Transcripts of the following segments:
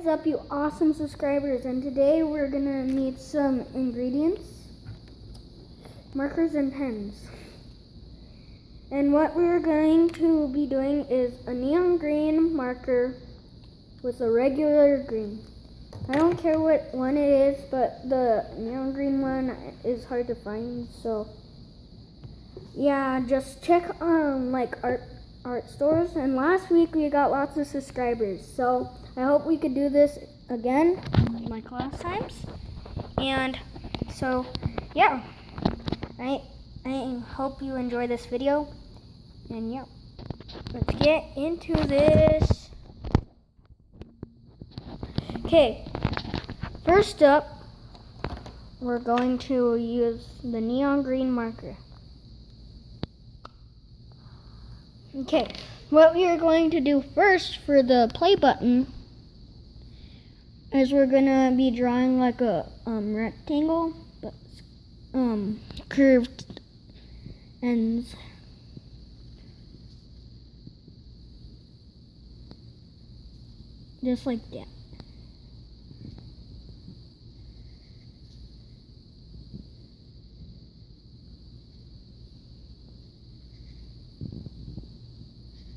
is up, you awesome subscribers, and today we're gonna need some ingredients, markers and pens. And what we're going to be doing is a neon green marker with a regular green. I don't care what one it is, but the neon green one is hard to find, so yeah, just check on like art stores. And last week we got lots of subscribers, so I hope we could do this again like last times. And so yeah, I hope you enjoy this video, and yeah, let's get into this. Okay, first up we're going to use the neon green marker. Okay, what we are going to do first for the play button is we're gonna be drawing like a rectangle, but curved ends. Just like that.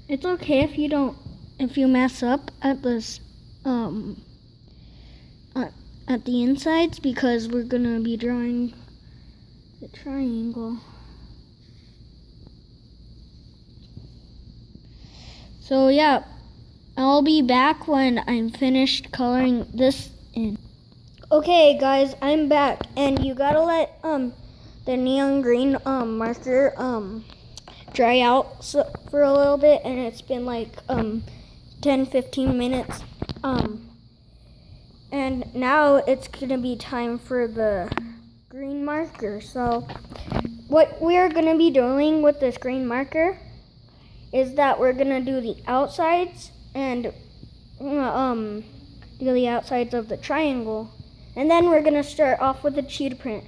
It's okay if you mess up at this at the insides, because we're gonna be drawing the triangle. So yeah, I'll be back when I'm finished coloring this in. Okay guys, I'm back, and you gotta let the neon green marker dry out for a little bit, and it's been like 10-15 minutes, and now it's gonna be time for the green marker. So what we're gonna be doing with this green marker is that we're gonna do the outsides and do the outsides of the triangle, and then we're gonna start off with the cheetah print.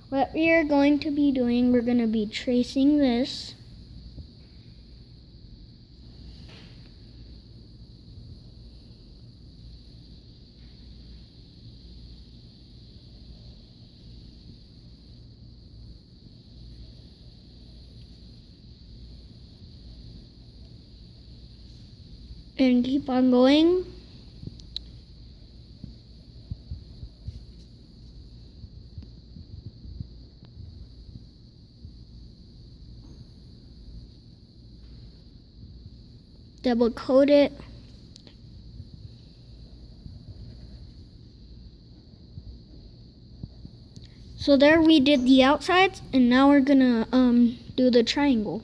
What we are going to be doing, we're going to be tracing this. And keep on going. Double coat it. So there we did the outsides, and now we're gonna do the triangle.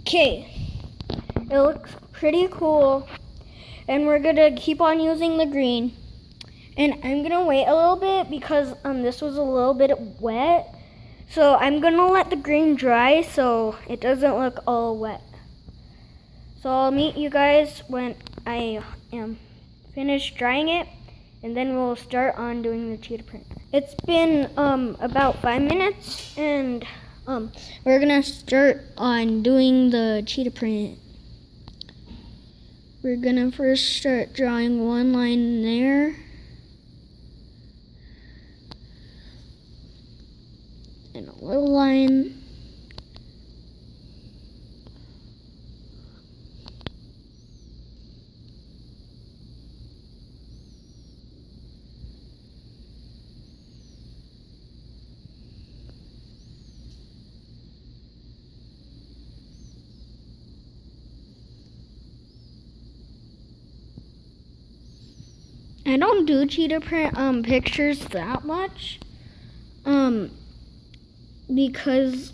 Okay, it looks pretty cool, and we're gonna keep on using the green. And I'm gonna wait a little bit because this was a little bit wet, so I'm gonna let the green dry so it doesn't look all wet. So I'll meet you guys when I am finished drying it, and then we'll start on doing the cheetah print. It's been about 5 minutes, and we're gonna start on doing the cheetah print. We're gonna first start drawing one line there, and a little line. I don't do cheetah print pictures that much, because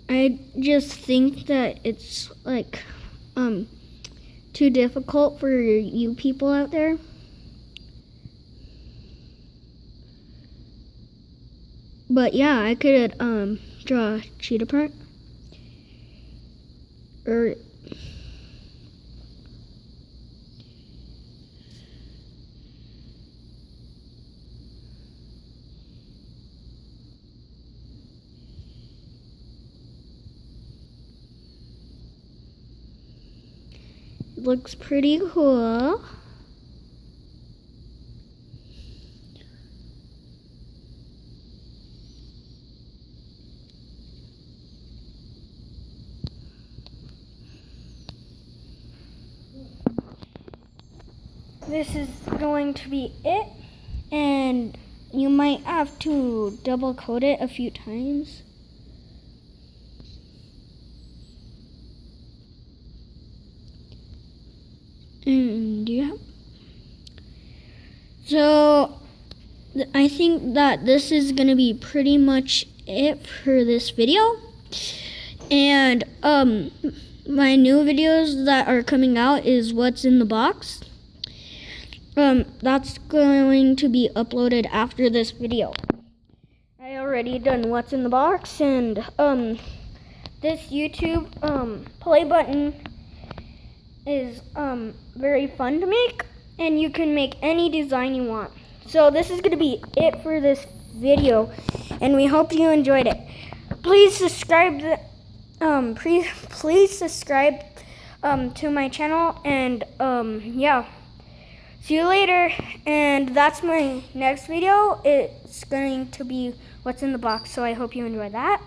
I just think that it's like too difficult for you people out there. But yeah, I could draw cheetah print. or looks pretty cool. This is going to be it, and you might have to double coat it a few times. And yeah. So I think that this is gonna be pretty much it for this video. And my new videos that are coming out is what's in the box. That's going to be uploaded after this video. I already done what's in the box, and this YouTube play button is very fun to make, and you can make any design you want. So this is gonna be it for this video, and we hope you enjoyed it. Please subscribe please subscribe to my channel, and yeah, see you later. And that's my next video. It's going to be what's in the box, so I hope you enjoy that.